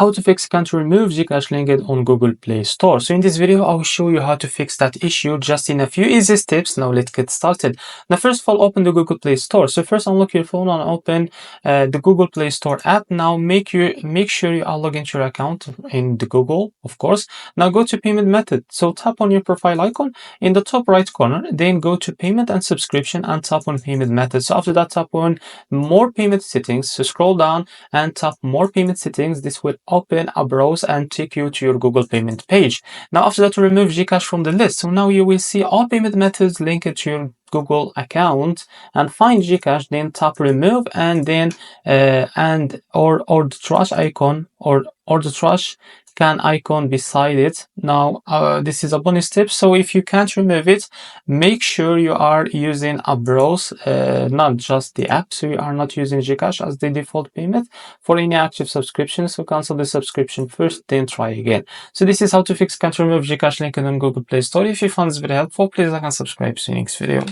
how to fix can't remove gcash linked on Google Play Store. So in this video I will show you how to fix that issue just in a few easy steps. Now let's get started. Now first of all, open the Google Play Store. So first unlock your phone and open the Google Play Store app. Now make sure you are logged into your account in the Google, of course. Now go to payment method. So tap on your profile icon in the top right corner, then go to payment and subscription and tap on payment method. So after that, tap on more payment settings. So scroll down and tap more payment settings. This will open a browse and take you to your Google payment page. Now after that, remove gcash from the list. So now you will see all payment methods linked to your Google account and find gcash, then tap remove and then or the trash icon or the trash can icon beside it. Now this is a bonus tip. So if you can't remove it, make sure you are using a browse, not just the app. So you are not using gcash as the default payment for any active subscription. So cancel the subscription first, then try again. So this is how to fix can't remove gcash link on Google Play Store. If you found this very helpful, please like and subscribe. See you next video.